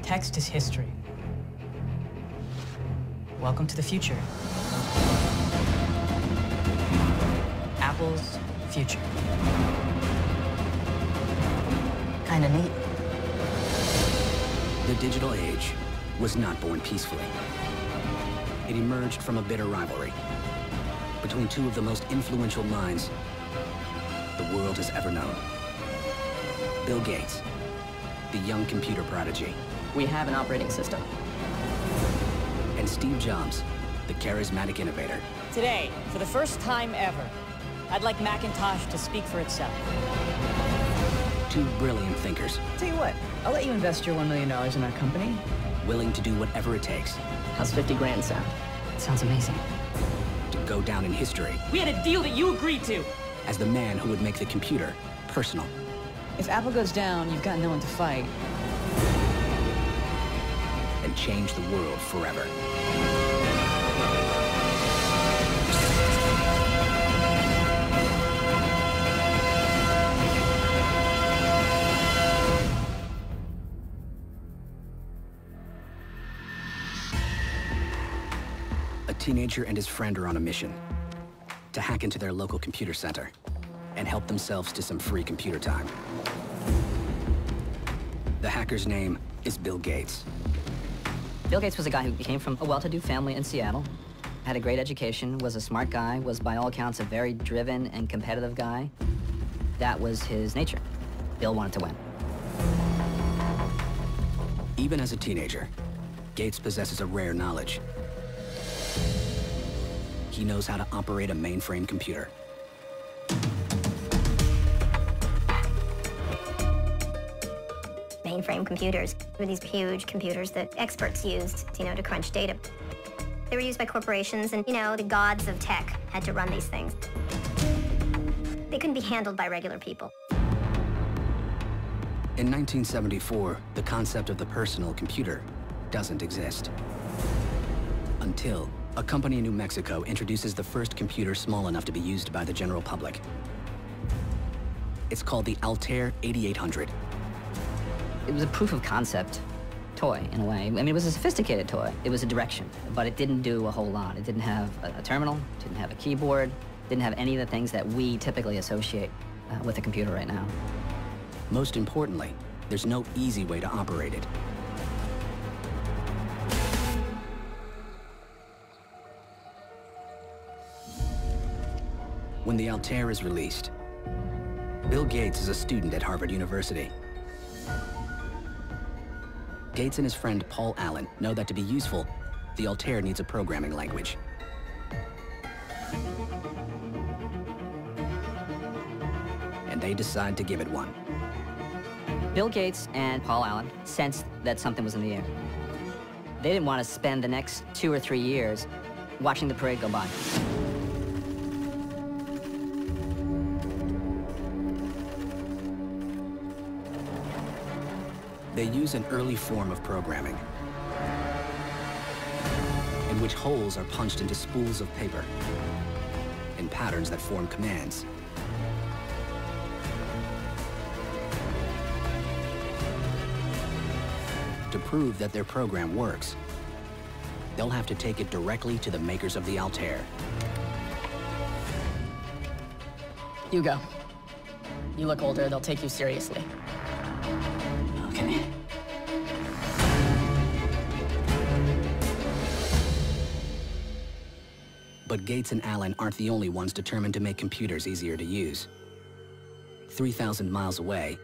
Text is history. Welcome to the future. Apple's future. Kinda neat. The digital age was not born peacefully. It emerged from a bitter rivalry between two of the most influential minds the world has ever known. Bill Gates, the young computer prodigy. We have an operating system. And Steve Jobs, the charismatic innovator. Today, for the first time ever, I'd like Macintosh to speak for itself. Two brilliant thinkers. Tell you what, I'll let you invest your $1 million in our company. Willing to do whatever it takes. How's 50 grand sound? Sounds amazing. To go down in history. We had a deal that you agreed to. As the man who would make the computer personal. If Apple goes down, you've got no one to fight. And change the world forever. A teenager and his friend are on a mission to hack into their local computer center and help themselves to some free computer time. The hacker's name is Bill Gates. Bill Gates was a guy who came from a well-to-do family in Seattle, had a great education, was a smart guy, was by all accounts a very driven and competitive guy. That was his nature. Bill wanted to win. Even as a teenager, Gates possesses a rare knowledge. He knows how to operate a mainframe computer. Mainframe computers were these huge computers that experts used, to crunch data. They were used by corporations, and, the gods of tech had to run these things. They couldn't be handled by regular people. In 1974, the concept of the personal computer doesn't exist. Until a company in New Mexico introduces the first computer small enough to be used by the general public. It's called the Altair 8800. It was a proof of concept toy, in a way. I mean, it was a sophisticated toy. It was a direction, but it didn't do a whole lot. It didn't have a terminal, didn't have a keyboard, didn't have any of the things that we typically associate with a computer right now. Most importantly, there's no easy way to operate it. When the Altair is released, Bill Gates is a student at Harvard University. Gates and his friend Paul Allen know that to be useful, the Altair needs a programming language. And they decide to give it one. Bill Gates and Paul Allen sensed that something was in the air. They didn't want to spend the next 2 or 3 years watching the parade go by. They use an early form of programming in which holes are punched into spools of paper in patterns that form commands. To prove that their program works, they'll have to take it directly to the makers of the Altair. You go. You look older, they'll take you seriously. Okay. But Gates and Allen aren't the only ones determined to make computers easier to use. 3,000 miles away,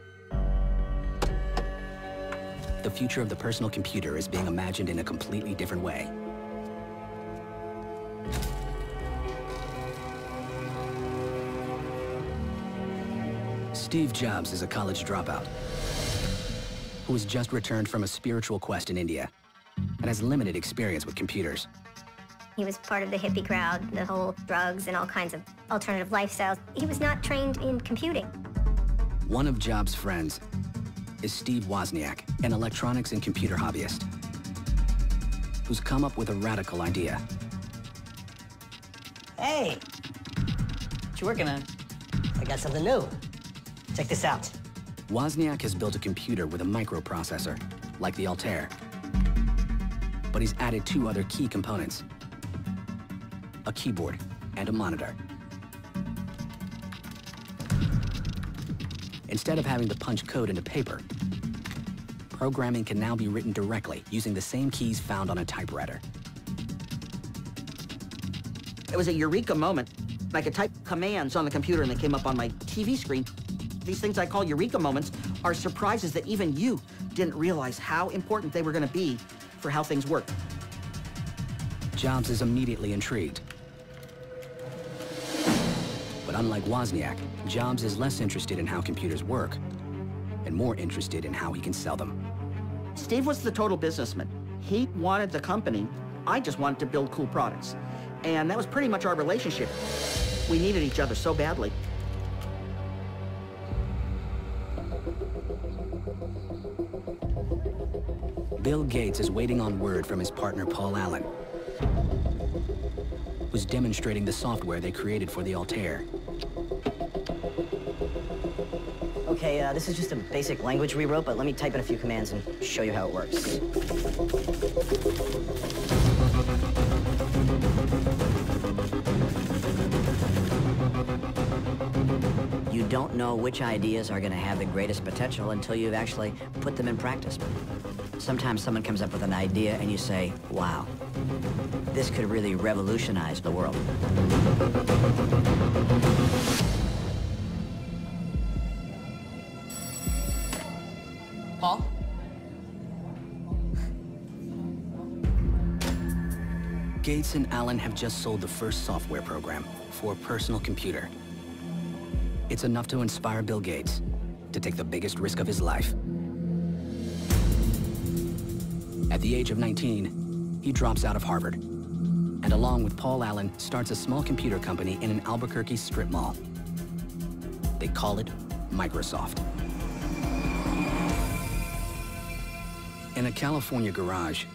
the future of the personal computer is being imagined in a completely different way. Steve Jobs is a college dropout who has just returned from a spiritual quest in India and has limited experience with computers. He was part of the hippie crowd, the whole drugs and all kinds of alternative lifestyles. He was not trained in computing. One of Jobs' friends is Steve Wozniak, an electronics and computer hobbyist, who's come up with a radical idea. Hey, what you working on? I got something new. Check this out. Wozniak has built a computer with a microprocessor, like the Altair. But he's added two other key components: a keyboard and a monitor. Instead of having to punch code into paper, programming can now be written directly using the same keys found on a typewriter. It was a eureka moment. I could type commands on the computer and they came up on my TV screen. These things I call eureka moments are surprises that even you didn't realize how important they were going to be for how things work. Jobs is immediately intrigued. But unlike Wozniak, Jobs is less interested in how computers work and more interested in how he can sell them. Steve was the total businessman. He wanted the company. I just wanted to build cool products. And that was pretty much our relationship. We needed each other so badly. Bill Gates is waiting on word from his partner Paul Allen, who's demonstrating the software they created for the Altair. Okay, this is just a basic language we wrote, but let me type in a few commands and show you how it works. You don't know which ideas are going to have the greatest potential until you've actually put them in practice. Sometimes someone comes up with an idea and you say, wow, this could really revolutionize the world. Paul? Gates and Allen have just sold the first software program for a personal computer. It's enough to inspire Bill Gates to take the biggest risk of his life. At the age of 19, he drops out of Harvard, and along with Paul Allen, starts a small computer company in an Albuquerque strip mall. They call it Microsoft. In a California garage,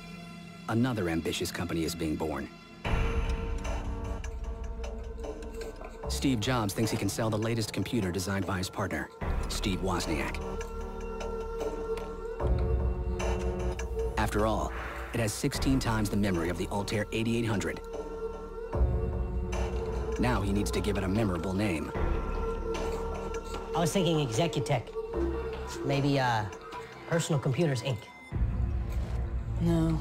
another ambitious company is being born. Steve Jobs thinks he can sell the latest computer designed by his partner, Steve Wozniak. After all, it has 16 times the memory of the Altair 8800. Now he needs to give it a memorable name. I was thinking Executech. Maybe, Personal Computers, Inc. No.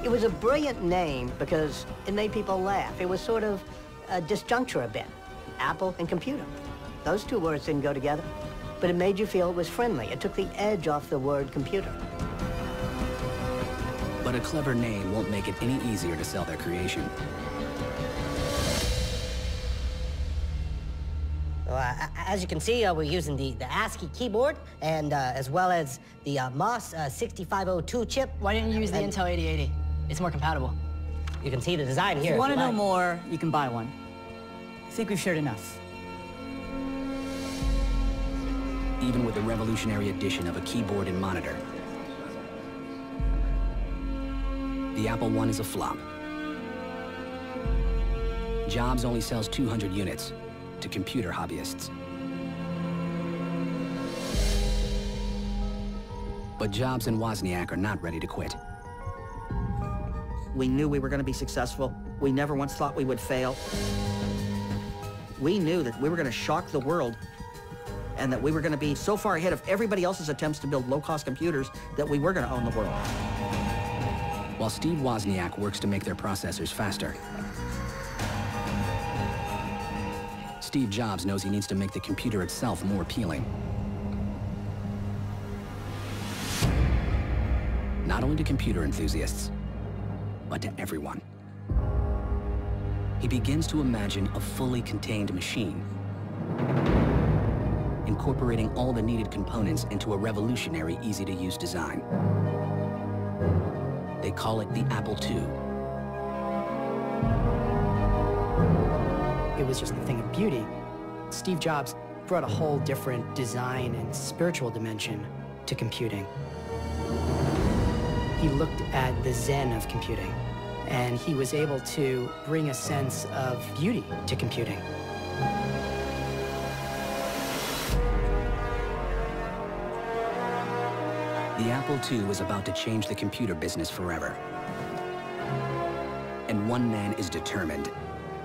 It was a brilliant name because it made people laugh. It was sort of a disjuncture a bit. Apple and computer. Those two words didn't go together, but it made you feel it was friendly. It took the edge off the word computer. But a clever name won't make it any easier to sell their creation. As you can see, we're using the ASCII keyboard and as well as the MOS 6502 chip. Why didn't you use the Intel 8080? It's more compatible. You can see the design here. If you want to know like. more, you can buy one. I think we've shared enough. Even with the revolutionary addition of a keyboard and monitor, the Apple I is a flop. Jobs only sells 200 units to computer hobbyists. But Jobs and Wozniak are not ready to quit. We knew we were going to be successful. We never once thought we would fail. We knew that we were going to shock the world and that we were going to be so far ahead of everybody else's attempts to build low-cost computers that we were going to own the world. While Steve Wozniak works to make their processors faster, Steve Jobs knows he needs to make the computer itself more appealing. Not only to computer enthusiasts, but to everyone. He begins to imagine a fully contained machine, incorporating all the needed components into a revolutionary, easy-to-use design. They call it the Apple II. It was just a thing of beauty. Steve Jobs brought a whole different design and spiritual dimension to computing. He looked at the zen of computing, and he was able to bring a sense of beauty to computing. The Apple II was about to change the computer business forever. And one man is determined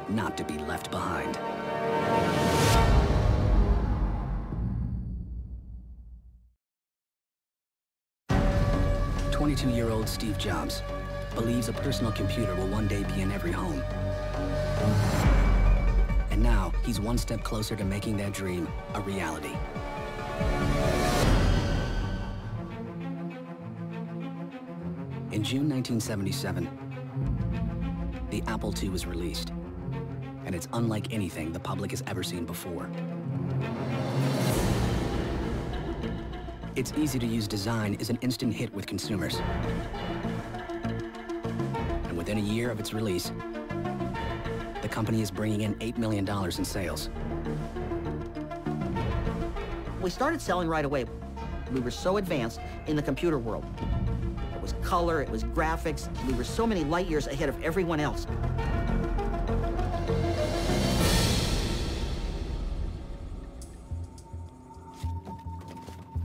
not to be left behind. "22-year-old Steve Jobs believes a personal computer will one day be in every home. And now, he's one step closer to making that dream a reality. In June 1977, the Apple II was released, and it's unlike anything the public has ever seen before. Its easy-to-use design is an instant hit with consumers. And within a year of its release, the company is bringing in $8 million in sales. We started selling right away. We were so advanced in the computer world. It was color, it was graphics. We were so many light years ahead of everyone else.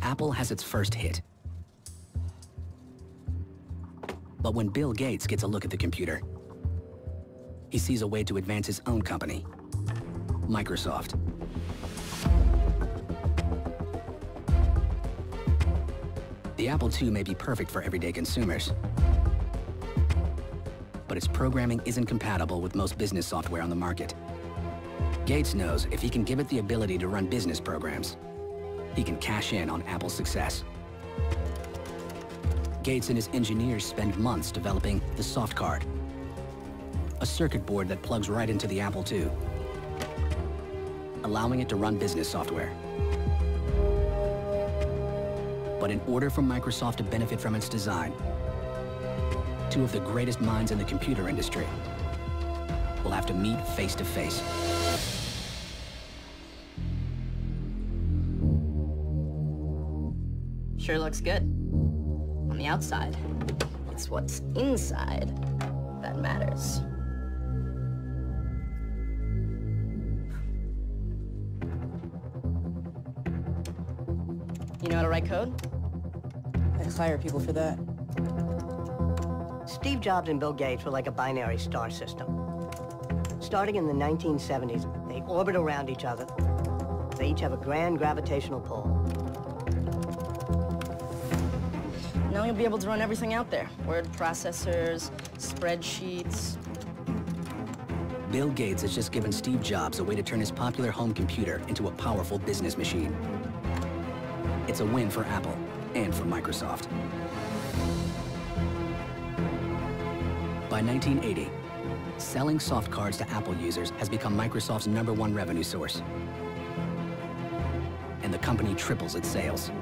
Apple has its first hit. But when Bill Gates gets a look at the computer, he sees a way to advance his own company, Microsoft. The Apple II may be perfect for everyday consumers, but its programming isn't compatible with most business software on the market. Gates knows if he can give it the ability to run business programs, he can cash in on Apple's success. Gates and his engineers spend months developing the soft card, a circuit board that plugs right into the Apple II, allowing it to run business software. But in order for Microsoft to benefit from its design, two of the greatest minds in the computer industry will have to meet face to face. Sure looks good. On the outside. It's what's inside that matters. You know how to write code? I hire people for that. Steve Jobs and Bill Gates were like a binary star system. Starting in the 1970s, they orbit around each other. They each have a grand gravitational pull. Now you'll be able to run everything out there. Word processors, spreadsheets. Bill Gates has just given Steve Jobs a way to turn his popular home computer into a powerful business machine. It's a win for Apple and for Microsoft. By 1980, selling soft cards to Apple users has become Microsoft's #1 revenue source. And the company triples its sales.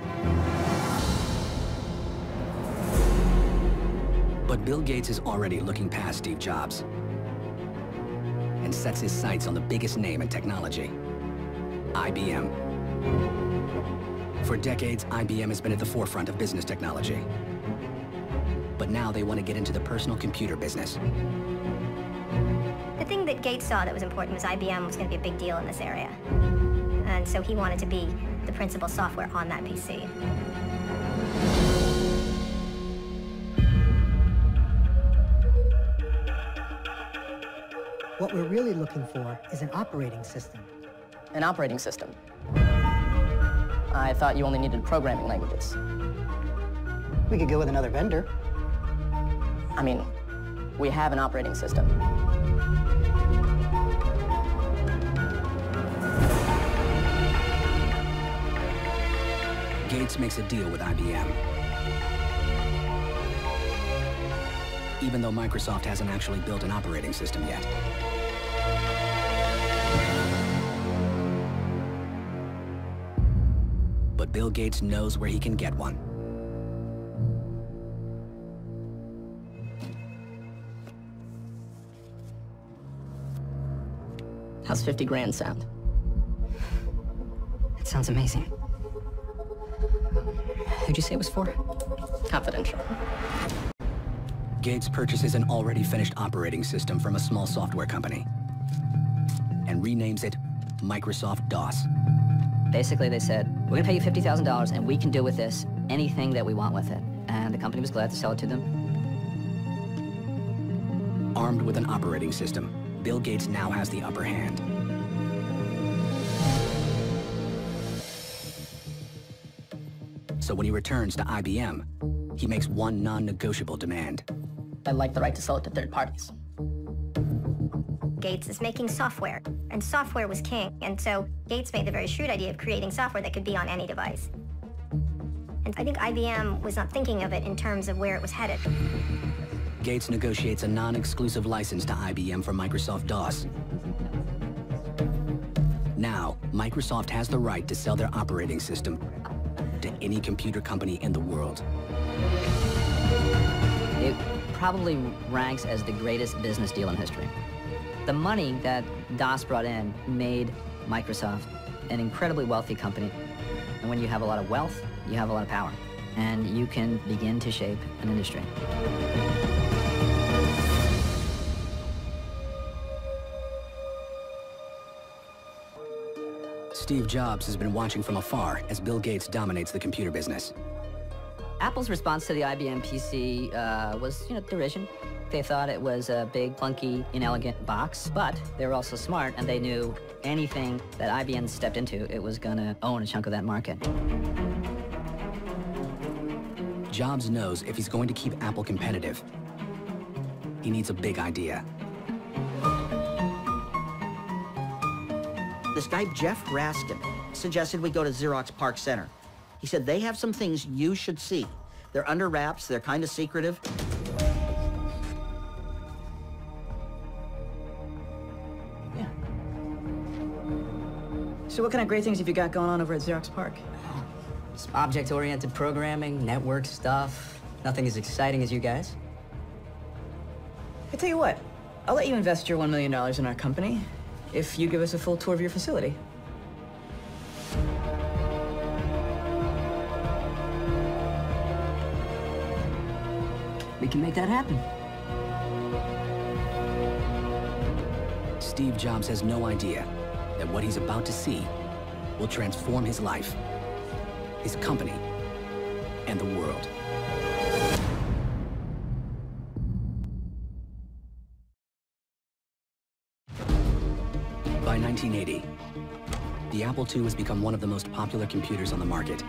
But Bill Gates is already looking past Steve Jobs and sets his sights on the biggest name in technology, IBM. For decades, IBM has been at the forefront of business technology. But now they want to get into the personal computer business. The thing that Gates saw that was important was IBM was going to be a big deal in this area. And so he wanted to be the principal software on that PC. What we're really looking for is an operating system. An operating system. I thought you only needed programming languages. We could go with another vendor. I mean, we have an operating system. Gates makes a deal with IBM. Even though Microsoft hasn't actually built an operating system yet. But Bill Gates knows where he can get one. How's 50 grand sound? It sounds amazing. Who'd you say it was for? Confidential. Gates purchases an already finished operating system from a small software company and renames it Microsoft DOS. Basically, they said, we're gonna pay you $50,000 and we can do with this anything that we want with it. And the company was glad to sell it to them. Armed with an operating system, Bill Gates now has the upper hand. So when he returns to IBM, he makes one non-negotiable demand. I'd like the right to sell it to third parties. Gates is making software, and software was king, and so Gates made the very shrewd idea of creating software that could be on any device. And I think IBM was not thinking of it in terms of where it was headed. Gates negotiates a non-exclusive license to IBM for Microsoft DOS. Now, Microsoft has the right to sell their operating system to any computer company in the world. It probably ranks as the greatest business deal in history. The money that DOS brought in made Microsoft an incredibly wealthy company. And when you have a lot of wealth, you have a lot of power. And you can begin to shape an industry. Steve Jobs has been watching from afar as Bill Gates dominates the computer business. Apple's response to the IBM PC was, derision. They thought it was a big, clunky, inelegant box, but they were also smart, and they knew anything that IBM stepped into, it was gonna own a chunk of that market. Jobs knows if he's going to keep Apple competitive, he needs a big idea. This guy, Jeff Raskin, suggested we go to Xerox PARC Center. He said they have some things you should see. They're under wraps, they're kind of secretive. Yeah. So what kind of great things have you got going on over at Xerox PARC? Some object-oriented programming, network stuff. Nothing as exciting as you guys. I tell you what, I'll let you invest your $1 million in our company if you give us a full tour of your facility. We can make that happen. Steve Jobs has no idea that what he's about to see will transform his life, his company, and the world. By 1980, the Apple II has become one of the most popular computers on the market,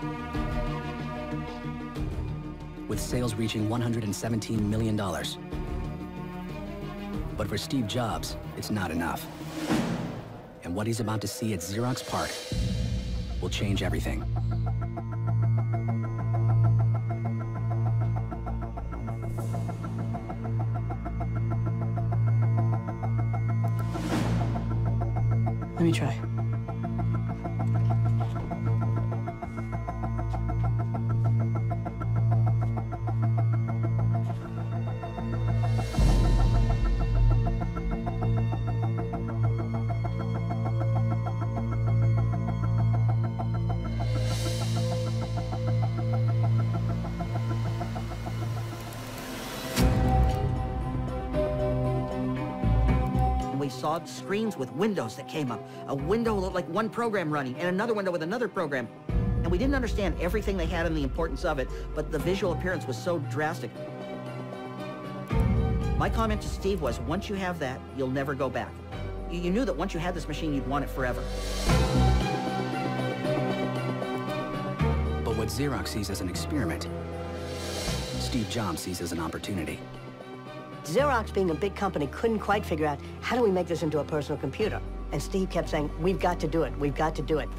with sales reaching $117 million. But for Steve Jobs, it's not enough. And what he's about to see at Xerox PARC will change everything. Let me try. We saw screens with windows that came up. A window looked like one program running, and another window with another program. And we didn't understand everything they had and the importance of it, but the visual appearance was so drastic. My comment to Steve was, once you have that, you'll never go back. You knew that once you had this machine, you'd want it forever. But what Xerox sees as an experiment, Steve Jobs sees as an opportunity. Xerox, being a big company, couldn't quite figure out, how do we make this into a personal computer? And Steve kept saying, we've got to do it, we've got to do it.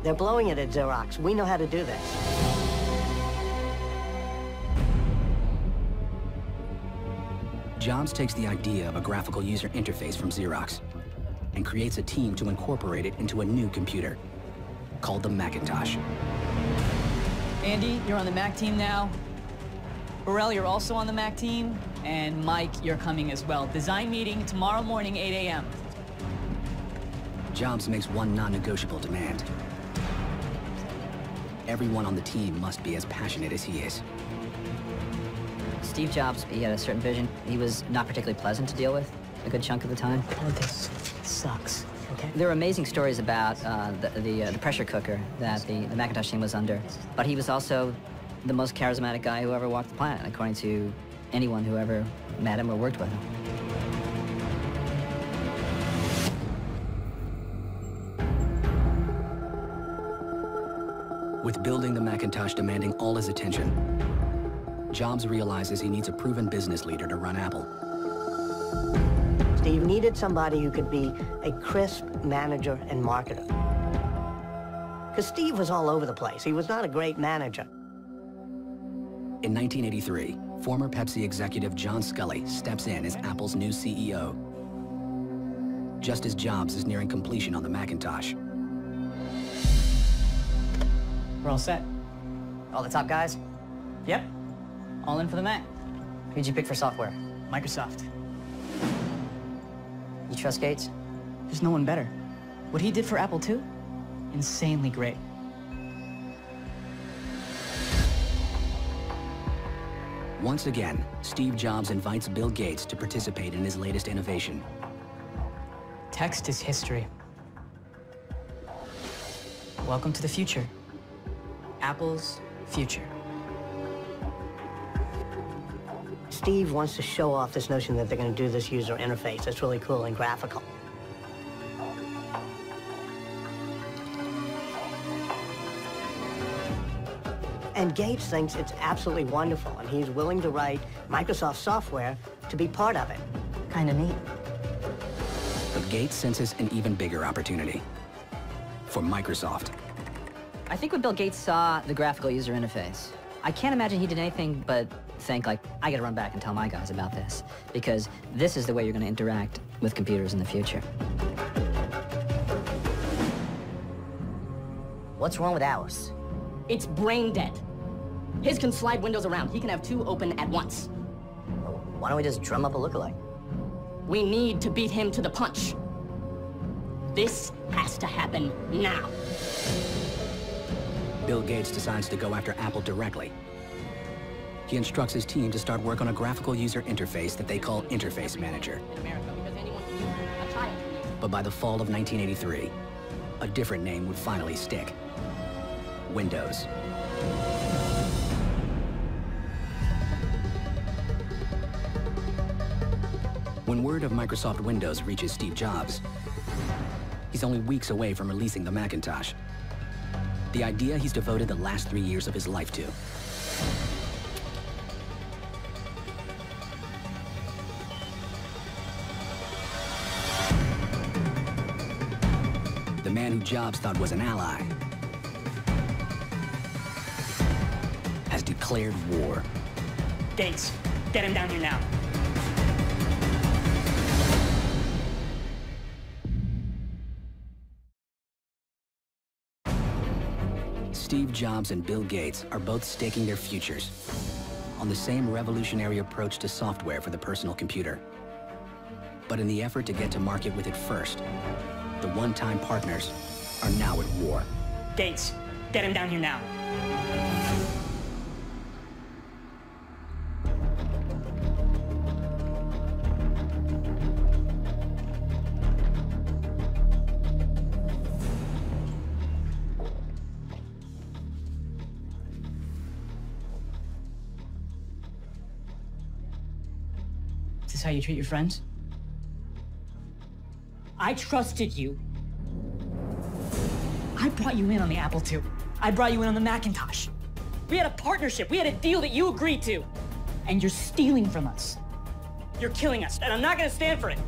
They're blowing it at Xerox. We know how to do this. Jobs takes the idea of a graphical user interface from Xerox and creates a team to incorporate it into a new computer called the Macintosh. Andy, you're on the Mac team now. Burrell, you're also on the Mac team. And Mike, you're coming as well. Design meeting tomorrow morning, 8 a.m. Jobs makes one non-negotiable demand. Everyone on the team must be as passionate as he is. Steve Jobs, he had a certain vision. He was not particularly pleasant to deal with a good chunk of the time. All of this sucks, okay? There are amazing stories about the pressure cooker that the Macintosh team was under, but he was also the most charismatic guy who ever walked the planet, according to anyone who ever met him or worked with him. With building the Macintosh demanding all his attention, Jobs realizes he needs a proven business leader to run Apple. Steve needed somebody who could be a crisp manager and marketer. Because Steve was all over the place. He was not a great manager. In 1983, former Pepsi executive John Sculley steps in as Apple's new CEO, just as Jobs is nearing completion on the Macintosh. We're all set. All the top guys? Yep. All in for the Mac. Who'd you pick for software? Microsoft. You trust Gates? There's no one better. What he did for Apple II? Insanely great. Once again, Steve Jobs invites Bill Gates to participate in his latest innovation. Text is history. Welcome to the future. Apple's future. Steve wants to show off this notion that they're going to do this user interface. It's really cool and graphical. And Gates thinks it's absolutely wonderful, and he's willing to write Microsoft software to be part of it. Kind of neat. But Gates senses an even bigger opportunity for Microsoft. I think when Bill Gates saw the graphical user interface, I can't imagine he did anything but think, like, I gotta run back and tell my guys about this, because this is the way you're gonna interact with computers in the future. What's wrong with ours? It's brain dead. His can slide windows around. He can have two open at once. Why don't we just drum up a lookalike? We need to beat him to the punch. This has to happen now. Bill Gates decides to go after Apple directly. He instructs his team to start work on a graphical user interface that they call Interface Manager. In America, because anyone can use it. A child can use it. But by the fall of 1983, a different name would finally stick. Windows. When word of Microsoft Windows reaches Steve Jobs, he's only weeks away from releasing the Macintosh. The idea he's devoted the last 3 years of his life to. The man who Jobs thought was an ally has declared war. Gates, get him down here now. Steve Jobs and Bill Gates are both staking their futures on the same revolutionary approach to software for the personal computer. But in the effort to get to market with it first, the one-time partners are now at war. Gates, get him down here now. Is this how you treat your friends? I trusted you. I brought you in on the Apple II. I brought you in on the Macintosh. We had a partnership. We had a deal that you agreed to. And you're stealing from us. You're killing us, and I'm not gonna stand for it.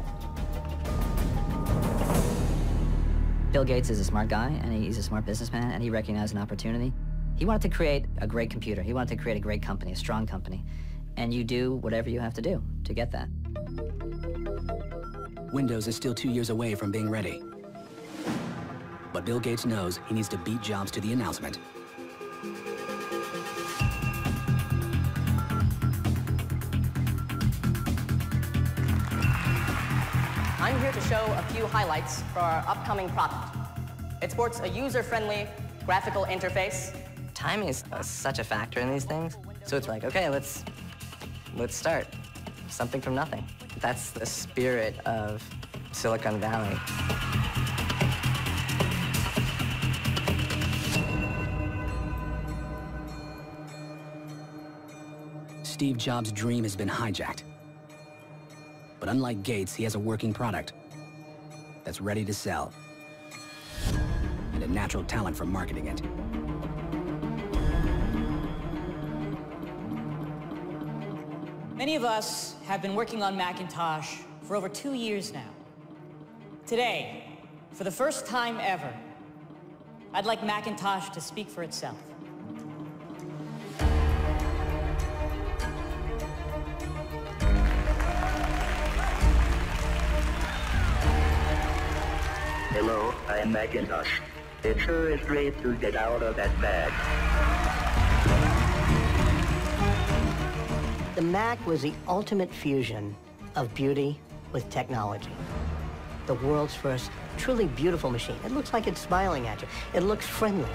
Bill Gates is a smart guy, and he's a smart businessman, and he recognized an opportunity. He wanted to create a great computer. He wanted to create a great company, a strong company. And you do whatever you have to do to get that. Windows is still 2 years away from being ready. But Bill Gates knows he needs to beat Jobs to the announcement. I'm here to show a few highlights for our upcoming product. It sports a user-friendly graphical interface. Timing is such a factor in these things. So it's like, okay, let's let's start. Something from nothing. That's the spirit of Silicon Valley. Steve Jobs' dream has been hijacked. But unlike Gates, he has a working product that's ready to sell, and a natural talent for marketing it. Many of us have been working on Macintosh for over 2 years now. Today, for the first time ever, I'd like Macintosh to speak for itself. Hello, I am Macintosh. It sure is great to get out of that bag. The Mac was the ultimate fusion of beauty with technology. The world's first truly beautiful machine. It looks like it's smiling at you. It looks friendly.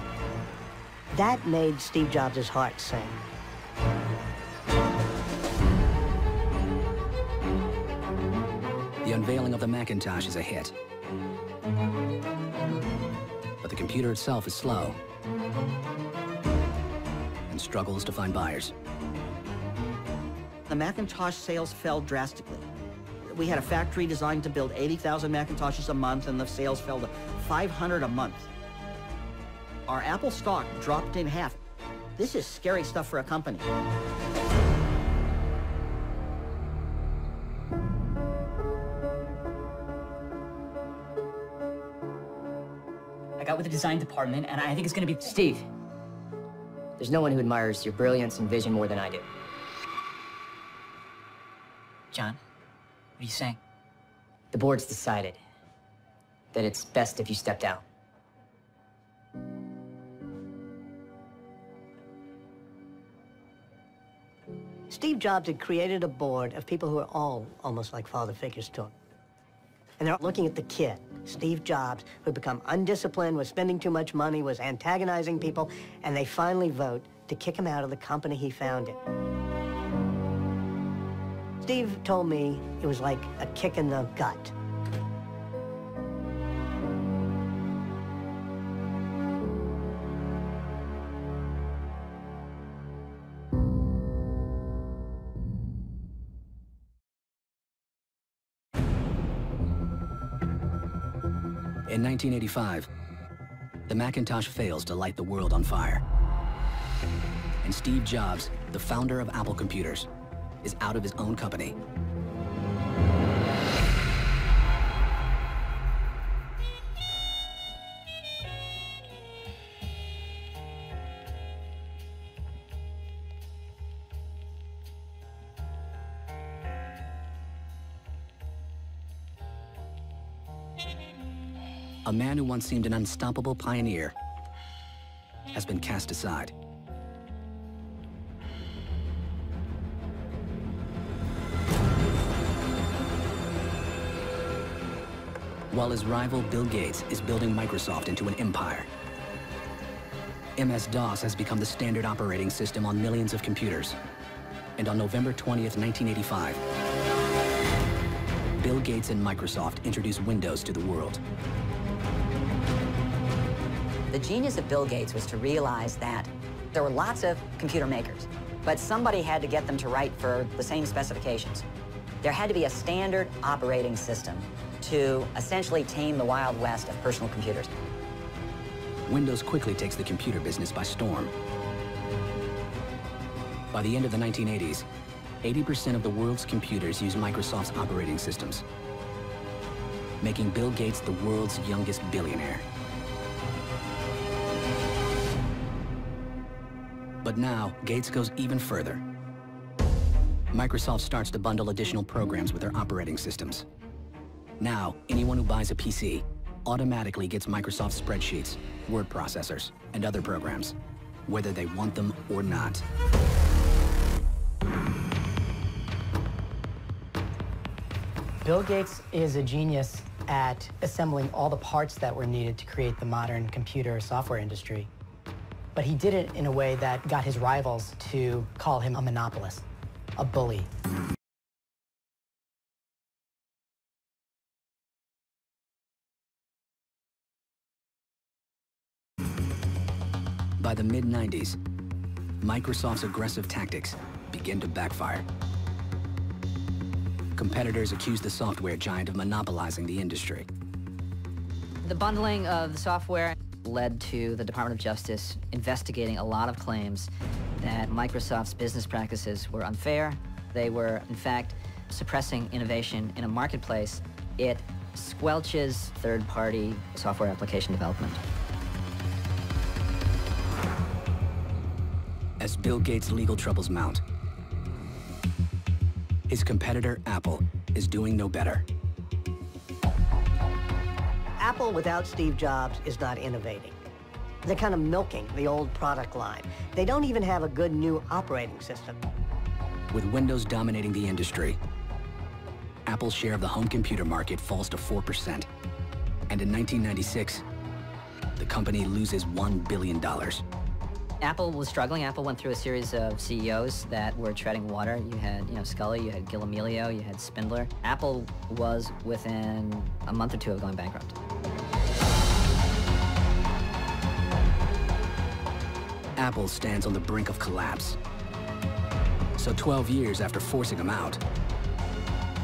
That made Steve Jobs' heart sing. The unveiling of the Macintosh is a hit. But the computer itself is slow and struggles to find buyers. The Macintosh sales fell drastically. We had a factory designed to build 80,000 Macintoshes a month, and the sales fell to 500 a month. Our Apple stock dropped in half. This is scary stuff for a company. I got with the design department, and I think it's gonna be... Steve, there's no one who admires your brilliance and vision more than I do. John, what are you saying? The board's decided that it's best if you step down. Steve Jobs had created a board of people who are all almost like father figures to him. And they're looking at the kid, Steve Jobs, who had become undisciplined, was spending too much money, was antagonizing people, and they finally vote to kick him out of the company he founded. Steve told me it was like a kick in the gut. In 1985, the Macintosh fails to light the world on fire. And Steve Jobs, the founder of Apple Computers, is out of his own company. A man who once seemed an unstoppable pioneer has been cast aside. While his rival Bill Gates is building Microsoft into an empire. MS-DOS has become the standard operating system on millions of computers. And on November 20th, 1985, Bill Gates and Microsoft introduced Windows to the world. The genius of Bill Gates was to realize that there were lots of computer makers, but somebody had to get them to write for the same specifications. There had to be a standard operating system to essentially tame the Wild West of personal computers. Windows quickly takes the computer business by storm. By the end of the 1980s, 80% of the world's computers use Microsoft's operating systems, making Bill Gates the world's youngest billionaire. But now, Gates goes even further. Microsoft starts to bundle additional programs with their operating systems. Now, anyone who buys a PC automatically gets Microsoft spreadsheets, word processors, and other programs, whether they want them or not. Bill Gates is a genius at assembling all the parts that were needed to create the modern computer software industry. But he did it in a way that got his rivals to call him a monopolist. a bully. By the mid-90s, Microsoft's aggressive tactics begin to backfire. Competitors accuse the software giant of monopolizing the industry. The bundling of the software led to the Department of Justice investigating a lot of claims that Microsoft's business practices were unfair. They were, in fact, suppressing innovation in a marketplace. It squelches third-party software application development. As Bill Gates' legal troubles mount, his competitor, Apple, is doing no better. Apple without Steve Jobs is not innovating. They're kind of milking the old product line. They don't even have a good new operating system. With Windows dominating the industry, Apple's share of the home computer market falls to 4%. And in 1996, the company loses $1 billion. Apple was struggling. Apple went through a series of CEOs that were treading water. You had, Scully, you had Gil Amelio, you had Spindler. Apple was within a month or two of going bankrupt. Apple stands on the brink of collapse. So 12 years after forcing him out,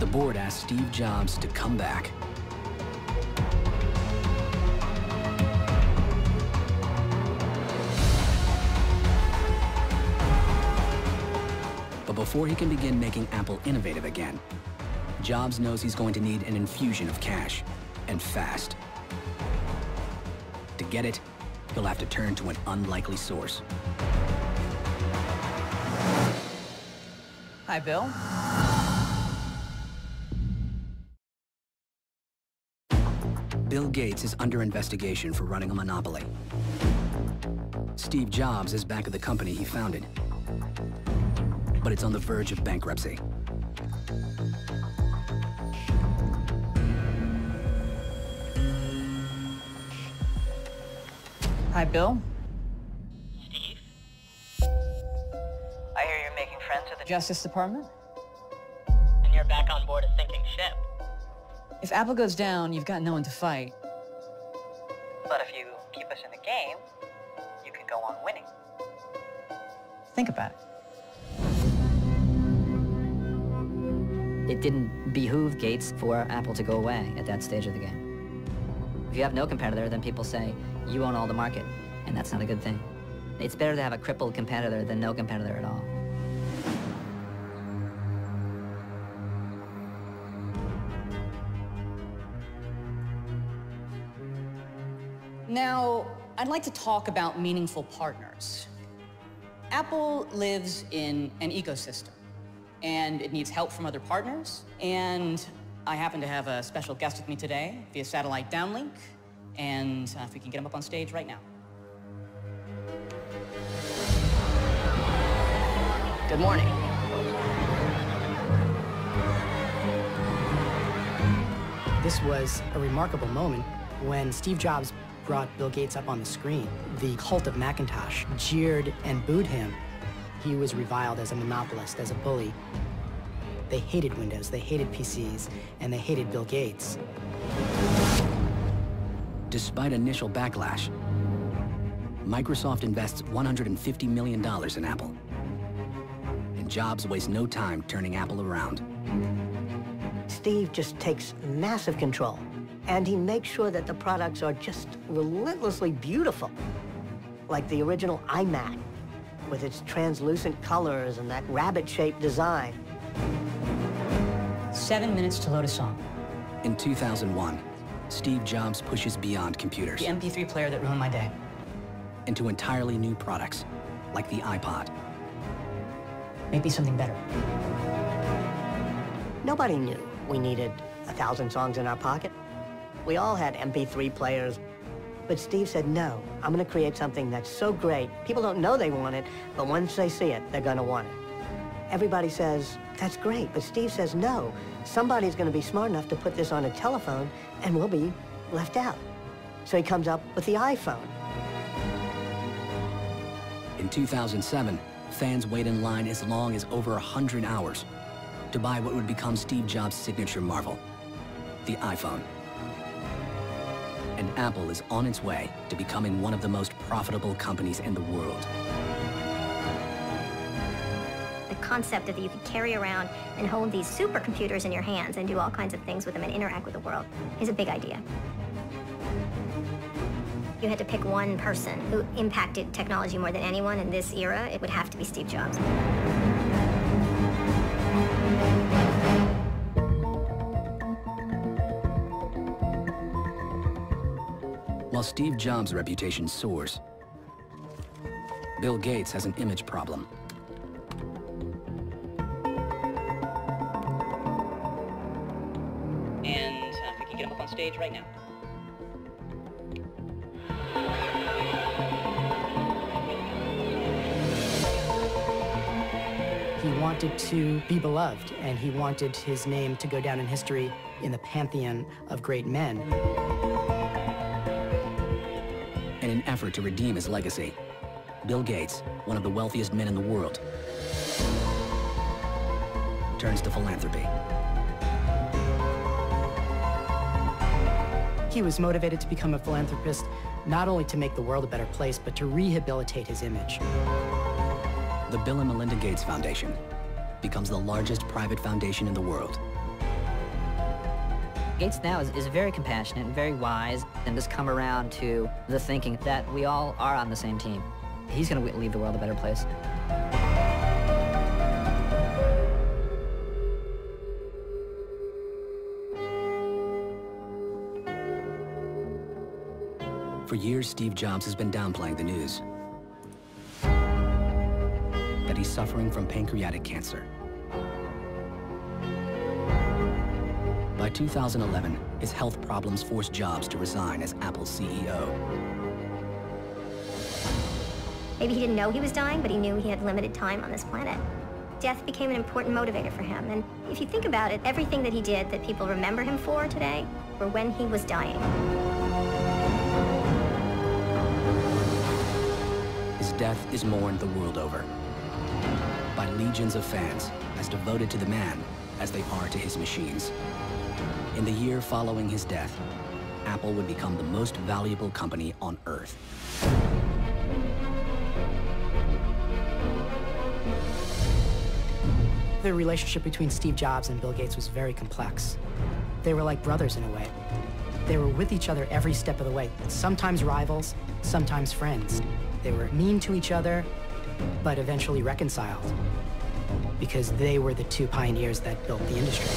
the board asked Steve Jobs to come back. But before he can begin making Apple innovative again, Jobs knows he's going to need an infusion of cash, and fast. To get it, he'll have to turn to an unlikely source. Hi, Bill. Bill Gates is under investigation for running a monopoly. Steve Jobs is back at the company he founded, but it's on the verge of bankruptcy. Hi, Bill. Steve? I hear you're making friends with the Justice Department? And you're back on board a sinking ship. If Apple goes down, you've got no one to fight. But if you keep us in the game, you can go on winning. Think about it. It didn't behoove Gates for Apple to go away at that stage of the game. If you have no competitor, then people say, you own all the market, and that's not a good thing. It's better to have a crippled competitor than no competitor at all. Now, I'd like to talk about meaningful partners. Apple lives in an ecosystem, and it needs help from other partners. And I happen to have a special guest with me today via satellite downlink, and if we can get him up on stage right now. Good morning. This was a remarkable moment when Steve Jobs brought Bill Gates up on the screen. The cult of Macintosh jeered and booed him. He was reviled as a monopolist, as a bully. They hated Windows, they hated PCs, and they hated Bill Gates. Despite initial backlash, Microsoft invests $150 million in Apple. And Jobs wastes no time turning Apple around. Steve just takes massive control, and he makes sure that the products are just relentlessly beautiful. Like the original iMac, with its translucent colors and that rabbit-shaped design. 7 minutes to load a song. In 2001, Steve Jobs pushes beyond computers. The MP3 player that ruined my day. Into entirely new products, like the iPod. Maybe something better. Nobody knew we needed 1,000 songs in our pocket. We all had MP3 players. But Steve said, no, I'm going to create something that's so great, people don't know they want it, but once they see it, they're going to want it. Everybody says, that's great, but Steve says, no, somebody's going to be smart enough to put this on a telephone, and we'll be left out. So he comes up with the iPhone. In 2007, Fans wait in line as long as over 100 hours to buy what would become Steve Jobs' signature marvel, the iPhone. And Apple is on its way to becoming one of the most profitable companies in the world. The concept that you could carry around and hold these supercomputers in your hands and do all kinds of things with them and interact with the world is a big idea. You had to pick one person who impacted technology more than anyone in this era, it would have to be Steve Jobs. While Steve Jobs' reputation soars, Bill Gates has an image problem. And if we can get him up on stage right now. He wanted to be beloved, and he wanted his name to go down in history in the pantheon of great men. In an effort to redeem his legacy, Bill Gates, one of the wealthiest men in the world, turns to philanthropy. He was motivated to become a philanthropist, not only to make the world a better place, but to rehabilitate his image. The Bill and Melinda Gates Foundation becomes the largest private foundation in the world. Gates now is very compassionate and very wise, and has come around to the thinking that we all are on the same team. He's going to leave the world a better place. For years, Steve Jobs has been downplaying the news that he's suffering from pancreatic cancer. By 2011, his health problems forced Jobs to resign as Apple's CEO. Maybe he didn't know he was dying, but he knew he had limited time on this planet. Death became an important motivator for him, and if you think about it, everything that he did that people remember him for today were when he was dying. His death is mourned the world over by legions of fans as devoted to the man as they are to his machines. In the year following his death, Apple would become the most valuable company on Earth. The relationship between Steve Jobs and Bill Gates was very complex. They were like brothers in a way. They were with each other every step of the way, sometimes rivals, sometimes friends. They were mean to each other, but eventually reconciled, because they were the two pioneers that built the industry.